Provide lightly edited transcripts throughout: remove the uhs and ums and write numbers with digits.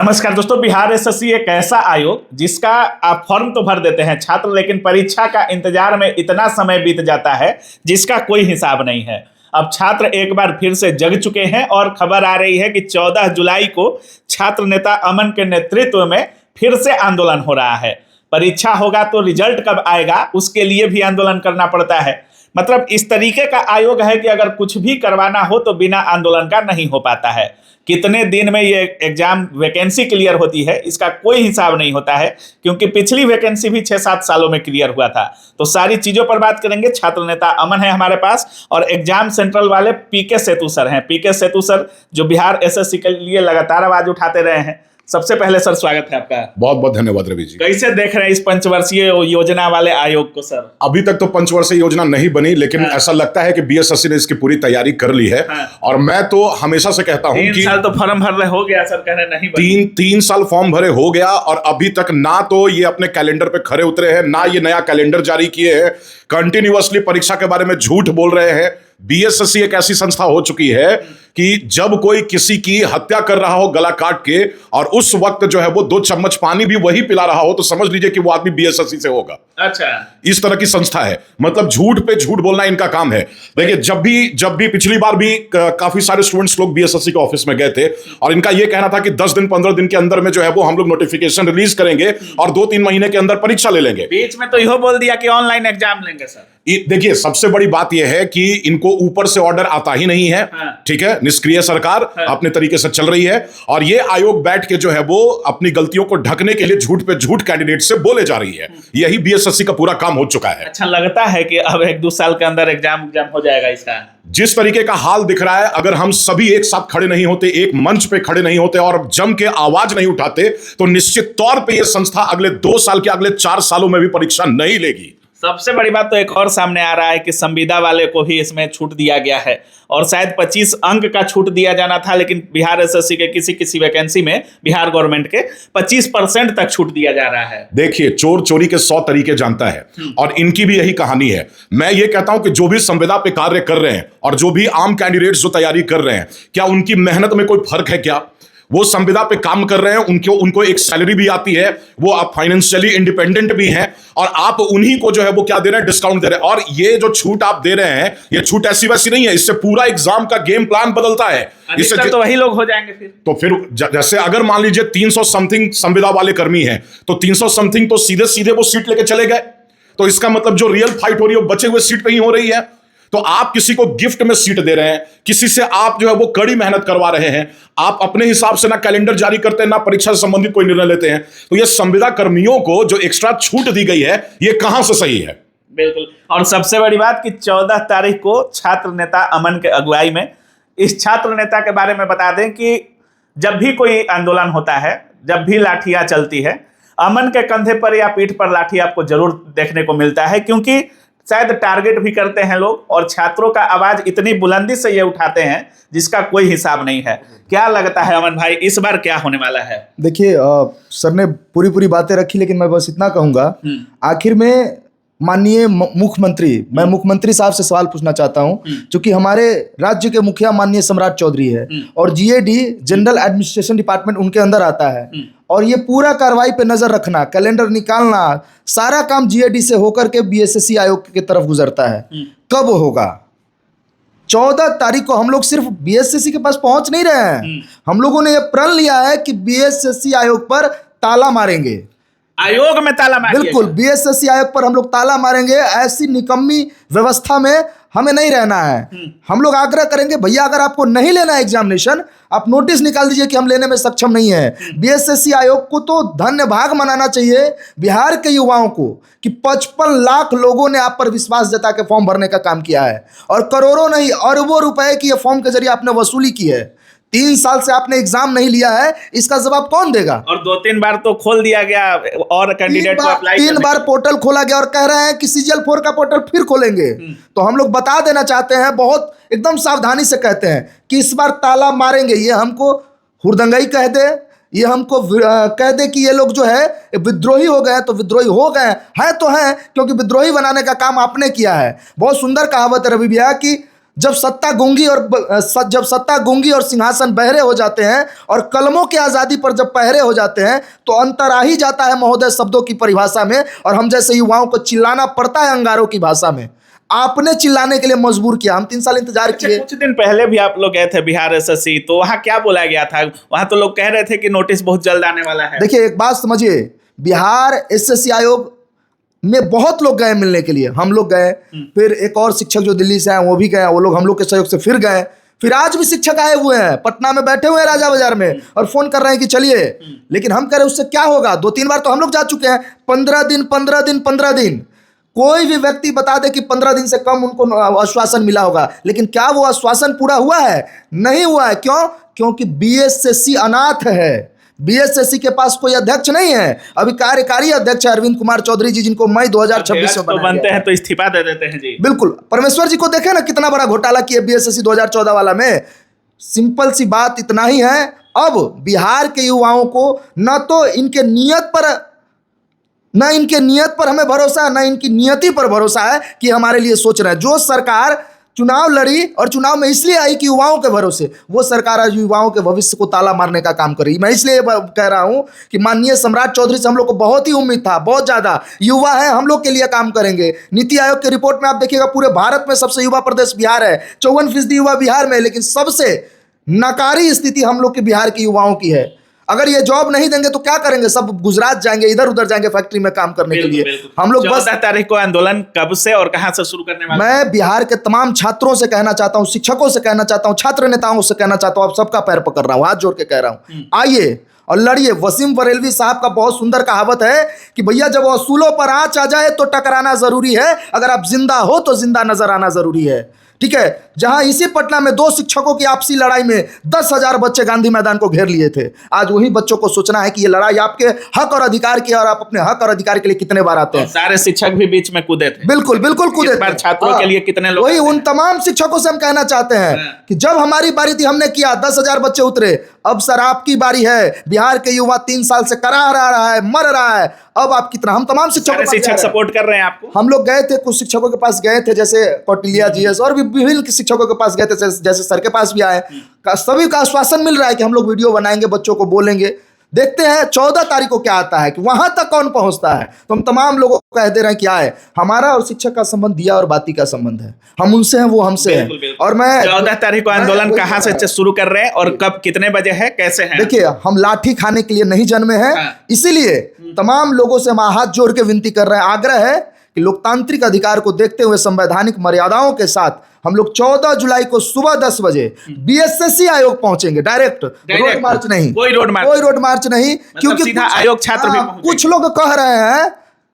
नमस्कार दोस्तों, बिहार एसएससी एक ऐसा आयोग जिसका आप फॉर्म तो भर देते हैं छात्र, लेकिन परीक्षा का इंतजार में इतना समय बीत जाता है जिसका कोई हिसाब नहीं है। अब छात्र एक बार फिर से जग चुके हैं और खबर आ रही है कि 14 जुलाई को छात्र नेता अमन के नेतृत्व में फिर से आंदोलन हो रहा है। परीक्षा होगा तो रिजल्ट कब आएगा उसके लिए भी आंदोलन करना पड़ता है। मतलब इस तरीके का आयोग है कि अगर कुछ भी करवाना हो तो बिना आंदोलन का नहीं हो पाता है। कितने दिन में ये एग्जाम वैकेंसी क्लियर होती है इसका कोई हिसाब नहीं होता है, क्योंकि पिछली वैकेंसी भी 6-7 सालों में क्लियर हुआ था। तो सारी चीजों पर बात करेंगे। छात्र नेता अमन है हमारे पास और एग्जाम सेंट्रल वाले पीके सेतु सर हैं। पीके सेतु सर जो बिहार एसएससी के लिए लगातार आवाज उठाते रहे हैं। सबसे पहले सर स्वागत है आपका। बहुत बहुत धन्यवाद रवि जी। कैसे देख रहे हैं इस पंचवर्षीय योजना वाले आयोग को सर? अभी तक तो पंचवर्षीय योजना नहीं बनी, लेकिन ऐसा लगता है कि बीएसएससी ने इसकी पूरी तैयारी कर ली है। और मैं तो हमेशा से कहता हूं कि 3 साल तो फॉर्म भरने हो गया सर, कह रहे नहीं बनी। तीन साल फॉर्म भरे हो गया और अभी तक ना तो ये अपने कैलेंडर पे खरे उतरे हैं, ना ये नया कैलेंडर जारी किए हैं। कंटिन्यूअसली परीक्षा के बारे में झूठ बोल रहे हैं। बीएसएससी एक ऐसी संस्था हो चुकी है कि जब कोई किसी की हत्या कर रहा हो गला काट के और उस वक्त जो है वो 2 चम्मच पानी भी वही पिला रहा हो तो समझ लीजिए कि वो आदमी बीएसएससी से होगा। अच्छा, इस तरह की संस्था है। मतलब झूठ पे झूठ बोलना इनका काम है। देखिए, जब भी पिछली बार भी काफी सारे स्टूडेंट्स लोग बीएसएससी के ऑफिस में गए थे और इनका यह कहना था कि 10 दिन 15 दिन के अंदर में जो है वो हम लोग नोटिफिकेशन रिलीज करेंगे और 2-3 महीने के अंदर परीक्षा ले लेंगे। बीच में तो यह बोल दिया कि ऑनलाइन एग्जाम लेंगे सर। देखिए, सबसे बड़ी बात यह है कि इनको ऊपर से ऑर्डर आता ही नहीं है। ठीक है, निष्क्रिय सरकार अपने तरीके से चल रही है और ये आयोग बैठ के जो है वो अपनी गलतियों को ढकने के लिए झूठ पे झूठ कैंडिडेट से बोले जा रही है। यही बीएसएससी का पूरा काम हो चुका है। अच्छा लगता है कि अब 1-2 साल के अंदर एग्जाम हो जाएगा इसका। जिस तरीके का हाल दिख रहा है, अगर हम सभी एक साथ खड़े नहीं होते, एक मंच पे खड़े नहीं होते और जम के आवाज नहीं उठाते तो निश्चित तौर पे यह संस्था अगले 2 साल के अगले 4 सालों में भी परीक्षा नहीं लेगी। सबसे बड़ी बात तो एक और सामने आ रहा है कि संविदा वाले को भी इसमें छूट दिया गया है और शायद 25 अंक का छूट दिया जाना था, लेकिन बिहार एसएससी के किसी वैकेंसी में बिहार गवर्नमेंट के 25% तक छूट दिया जा रहा है। देखिए, चोर चोरी के 100 तरीके जानता है और इनकी भी यही कहानी है। मैं ये कहता हूं कि जो भी संविदा पे कार्य कर रहे हैं और जो भी आम कैंडिडेट्स जो तैयारी कर रहे हैं, क्या उनकी मेहनत में कोई फर्क है? क्या वो संविदा पे काम कर रहे हैं, उनको एक सैलरी भी आती है, वो आप फाइनेंशियली इंडिपेंडेंट भी हैं और आप उन्हीं को जो है वो क्या दे रहे हैं? डिस्काउंट दे रहे हैं। और ये जो छूट आप दे रहे हैं, ये छूट ऐसी वैसी नहीं है, इससे पूरा एग्जाम का गेम प्लान बदलता है। इससे तो वही लोग हो जाएंगे फिर जैसे अगर मान लीजिए 300 समथिंग संविदा वाले कर्मी हैं तो 300 समथिंग तो सीधे सीधे वो सीट लेके चले गए। तो इसका मतलब जो रियल फाइट हो रही है वो बचे हुए सीट पे ही हो रही है। तो आप किसी को गिफ्ट में सीट दे रहे हैं, किसी से आप जो है वो कड़ी मेहनत करवा रहे हैं, आप अपने हिसाब से ना कैलेंडर जारी करते हैं, ना परीक्षा से संबंधित कोई निर्णय लेते हैं। तो ये संविदा कर्मियों को जो एक्स्ट्रा छूट दी गई है, ये कहां से सही है? बिल्कुल। और सबसे बड़ी बात कि 14 तारीख को छात्र नेता अमन के अगुवाई में, इस छात्र नेता के बारे में बता दें कि जब भी कोई आंदोलन होता है, जब भी लाठियां चलती है, अमन के कंधे पर या पीठ पर लाठी आपको जरूर देखने को मिलता है, क्योंकि शायद टारगेट भी करते हैं लोग और छात्रों का आवाज इतनी बुलंदी से ये उठाते हैं जिसका कोई हिसाब नहीं है। क्या लगता है अमन भाई, इस बार क्या होने वाला है? देखिए, सर ने पूरी बातें रखी, लेकिन मैं बस इतना कहूंगा, आखिर में माननीय मुख्यमंत्री, मैं मुख्यमंत्री साहब से सवाल पूछना चाहता हूं, क्योंकि हमारे राज्य के मुखिया माननीय सम्राट चौधरी है और जीएडी जनरल एडमिनिस्ट्रेशन डिपार्टमेंट उनके अंदर आता है और ये पूरा कार्रवाई पे नजर रखना, कैलेंडर निकालना, सारा काम जीएडी से होकर के बीएसएससी आयोग की तरफ गुजरता है। कब होगा? 14 तारीख को हम लोग सिर्फ बीएसएससी के पास पहुंच नहीं रहे हैं, हम लोगों ने यह प्रण लिया है कि बीएसएससी आयोग पर ताला मारेंगे। आयोग में ताला मारेंगे? बिल्कुल, बीएसएससी आयोग पर हम लोग ताला मारेंगे। ऐसी निकम्मी व्यवस्था में हमें नहीं रहना है। हम लोग आग्रह करेंगे, भैया अगर आपको नहीं लेना है एग्जामिनेशन, आप नोटिस निकाल दीजिए कि हम लेने में सक्षम नहीं है। बीएसएससी आयोग को तो धन्य भाग मनाना चाहिए बिहार के युवाओं को कि 55 लाख लोगों ने आप पर विश्वास जता के फॉर्म भरने का काम किया है और करोड़ों नहीं अरबों रुपए की ये फॉर्म के जरिए आपने वसूली की है। 3 साल से आपने एग्जाम नहीं लिया है, इसका जवाब कौन देगा? और 2-3 बार तो खोल दिया गया और कैंडिडेट को अप्लाई 3 बार पोर्टल खोला गया और कह रहे हैं कि CGL 4 का पोर्टल फिर खोलेंगे। तो हम लोग बता देना चाहते हैं, बहुत एकदम सावधानी से कहते हैं कि इस बार ताला मारेंगे। ये हमको हुड़दंगई कह दे, ये हमको कह दे कि ये लोग जो है विद्रोही हो गए, तो विद्रोही हो गए हैं तो हैं, क्योंकि विद्रोही बनाने का काम आपने किया है। बहुत सुंदर कहावत है रवि भैया कि जब सत्ता गूंगी और सिंहासन बहरे हो जाते हैं और कलमों की आज़ादी पर जब पहरे हो जाते हैं तो अंतर आ ही जाता है महोदय शब्दों की परिभाषा में, और हम जैसे युवाओं को चिल्लाना पड़ता है अंगारों की भाषा में। आपने चिल्लाने के लिए मजबूर किया, हम 3 साल इंतजार किए। कुछ दिन पहले भी आप लोग गए थे बिहार एसएससी, तो वहां क्या बोला गया था? वहां तो लोग कह रहे थे कि नोटिस बहुत जल्द आने वाला है। देखिए एक बात समझिए, बिहार एसएससी आयोग में बहुत लोग गए मिलने के लिए, हम लोग गए, फिर एक और शिक्षक जो दिल्ली से आए वो भी गए, वो लोग हम लोग के सहयोग से फिर गए, फिर आज भी शिक्षक आए हुए हैं पटना में, बैठे हुए हैं राजा बाजार में और फोन कर रहे हैं कि चलिए। लेकिन हम कह रहे हैं उससे क्या होगा, 2-3 बार तो हम लोग जा चुके हैं। 15 दिन कोई भी व्यक्ति बता दे कि 15 दिन से कम उनको आश्वासन मिला होगा, लेकिन क्या वो आश्वासन पूरा हुआ है? नहीं हुआ है। क्यों? क्योंकि बीएसएससी अनाथ है, बीएसएससी के पास कोई अध्यक्ष नहीं है। अभी कार्यकारी अध्यक्ष है अरविंद कुमार चौधरी जी, जिनको मई 2026 में तो बनते हैं तो इस्तीफा दे देते हैं जी। बिल्कुल, परमेश्वर जी को देखे ना कितना बड़ा घोटाला किया बीएसएससी 2014 वाला में। सिंपल सी बात इतना ही है, अब बिहार के युवाओं को न तो इनके नियत पर हमें भरोसा है, न इनकी नियति पर भरोसा है कि हमारे लिए सोच रहे हैं। जो सरकार चुनाव लड़ी और चुनाव में इसलिए आई कि युवाओं के भरोसे, वो सरकार आज युवाओं के भविष्य को ताला मारने का काम कर रही है। मैं इसलिए कह रहा हूं कि माननीय सम्राट चौधरी से हम लोग को बहुत ही उम्मीद था, बहुत ज्यादा। युवा है, हम लोग के लिए काम करेंगे। नीति आयोग की रिपोर्ट में आप देखिएगा पूरे भारत में सबसे युवा प्रदेश बिहार है, 54% युवा बिहार में, लेकिन सबसे नकारी स्थिति हम लोग के बिहार के युवाओं की है। अगर ये जॉब नहीं देंगे तो क्या करेंगे? सब गुजरात जाएंगे, इधर उधर जाएंगे फैक्ट्री में काम करने के लिए। हम लोग 14 तारीख को आंदोलन कब से और कहां से शुरू करने वाले? मैं बिहार के तमाम छात्रों से कहना चाहता हूं, शिक्षकों से कहना चाहता हूं, छात्र नेताओं से कहना चाहता हूं, आप सबका पैर पकड़ रहा हूं, हाथ जोड़ के कह रहा हूं, आइए और लड़िए। वसीम बरेलवी साहब का बहुत सुंदर कहावत है कि भैया जब असूलों पर आंच आ जाए तो टकराना जरूरी है, अगर आप जिंदा हो तो जिंदा नजर आना जरूरी है। ठीक है, जहां इसी पटना में 2 शिक्षकों की आपसी लड़ाई में 10,000 बच्चे गांधी मैदान को घेर लिए थे, आज वही बच्चों को सोचना है कि ये लड़ाई आपके हक और अधिकार की, और आप अपने हक और अधिकार के लिए कितने बार आते हैं। सारे शिक्षक भी बीच में कूदे थे। बिल्कुल कूदे थे। छात्रों के लिए कितने लोग? वही उन तमाम शिक्षकों से हम कहना चाहते हैं कि जब हमारी बारी थी हमने किया, 10,000 बच्चे उतरे, अब सर आपकी बारी है। बिहार के युवा 3 साल से करा रहा है, मर रहा है, अब आप कितना? हम तमाम शिक्षक सपोर्ट कर रहे हैं आपको। हम लोग गए थे, कुछ शिक्षकों के पास गए थे, जैसे कौटिल्या जीएस, और भी विभिन्न शिक्षकों के पास गए थे, जैसे सर के पास भी आए। सभी का आश्वासन मिल रहा है कि हम लोग वीडियो बनाएंगे, बच्चों को बोलेंगे। देखते हैं 14 तारीख को क्या आता है कि वहां तक कौन पहुंचता है। तो हम तमाम लोगों को कह दे रहे हैं कि आए, हमारा और शिक्षक का संबंध दिया और बाती का संबंध है, हम उनसे हैं, वो हमसे हैं। और मैं 14 तारीख को आंदोलन कहां से शुरू कर रहे हैं और कब, कितने बजे है, कैसे है? देखिए, हम लाठी खाने के लिए नहीं जन्मे हैं, इसीलिए तमाम लोगों से हम हाथ जोड़ के विनती कर रहे हैं, आग्रह है कि लोकतांत्रिक अधिकार को देखते हुए संवैधानिक मर्यादाओं के साथ हम लोग 14 जुलाई को सुबह 10 बजे बीएसएससी आयोग पहुंचेंगे। डायरेक्ट रोड मार्च नहीं, कोई रोड मार्च नहीं, क्योंकि सीधा आयोग छात्र भी कुछ लोग कह रहे हैं,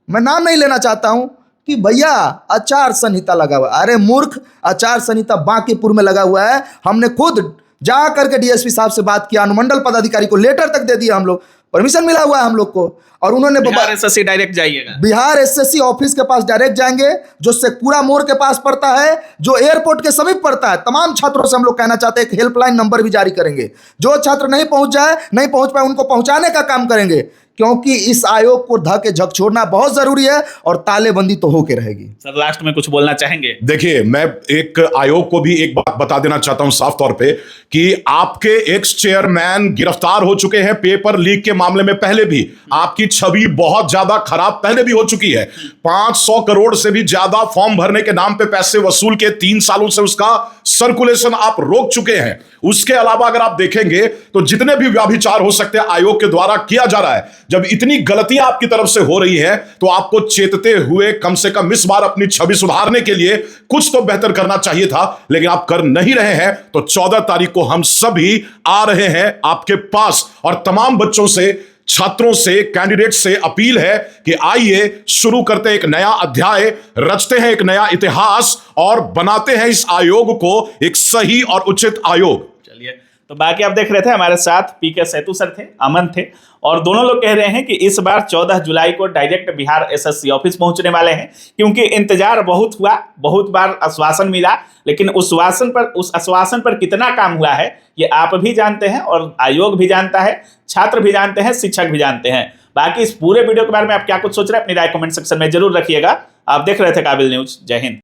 मैं नाम नहीं लेना चाहता हूं, कि भैया आचार संहिता लगा हुआ। अरे मूर्ख, आचार संहिता बांकीपुर में लगा हुआ है। हमने खुद जा करके डीएसपी साहब से बात किया, अनुमंडल पदाधिकारी को लेटर तक दे दिया, हम लोग परमिशन मिला हुआ है हम लोग को, और उन्होंने बिहार एसएससी डायरेक्ट जाइएगा, बिहार एसएससी ऑफिस के पास डायरेक्ट जाएंगे, जो शेखपुरा मोड़ के पास पड़ता है, जो एयरपोर्ट के समीप पड़ता है। तमाम छात्रों से हम लोग कहना चाहते हैं, एक हेल्पलाइन नंबर भी जारी करेंगे, जो छात्र नहीं पहुंच पाए उनको पहुंचाने का काम करेंगे, क्योंकि इस आयोग को धके झकझोरना बहुत जरूरी है और तालेबंदी तो होके रहेगी। सर लास्ट में कुछ बोलना चाहेंगे? देखिए, मैं एक आयोग को भी एक बात बता देना चाहता हूं साफ तौर पे कि आपके एक्स चेयरमैन गिरफ्तार हो चुके हैं पेपर लीक के मामले में। पहले भी आपकी छवि बहुत ज्यादा खराब पहले भी हो चुकी है। 500 करोड़ से भी ज्यादा फॉर्म भरने के नाम पे पैसे वसूल के 3 सालों से उसका सर्कुलेशन आप रोक चुके हैं। उसके अलावा अगर आप देखेंगे तो जितने भी व्यभिचार हो सकते हैं आयोग के द्वारा किया जा रहा है। जब इतनी गलतियां आपकी तरफ से हो रही है तो आपको चेतते हुए कम से कम इस बार अपनी छवि सुधारने के लिए कुछ तो बेहतर करना चाहिए था, लेकिन आप कर नहीं रहे हैं। तो 14 तारीख को हम सभी आ रहे हैं आपके पास, और तमाम बच्चों से, छात्रों से, कैंडिडेट से अपील है कि आइए शुरू करते हैं एक नया अध्याय, रचते हैं एक नया इतिहास और बनाते हैं इस आयोग को एक सही और उचित आयोग। चलिए, तो बाकी आप देख रहे थे हमारे साथ पीके सेतु सर थे, अमन थे, और दोनों लोग कह रहे हैं कि इस बार 14 जुलाई को डायरेक्ट बिहार एसएससी ऑफिस पहुंचने वाले हैं, क्योंकि इंतजार बहुत हुआ, बहुत बार आश्वासन मिला, लेकिन उस आश्वासन पर कितना काम हुआ है ये आप भी जानते हैं और आयोग भी जानता है, छात्र भी जानते हैं, शिक्षक भी जानते हैं। बाकी इस पूरे वीडियो के बारे में आप क्या कुछ सोच रहे हैं, अपनी राय कमेंट सेक्शन में जरूर रखिएगा। आप देख रहे थे काबिल न्यूज। जय हिंद।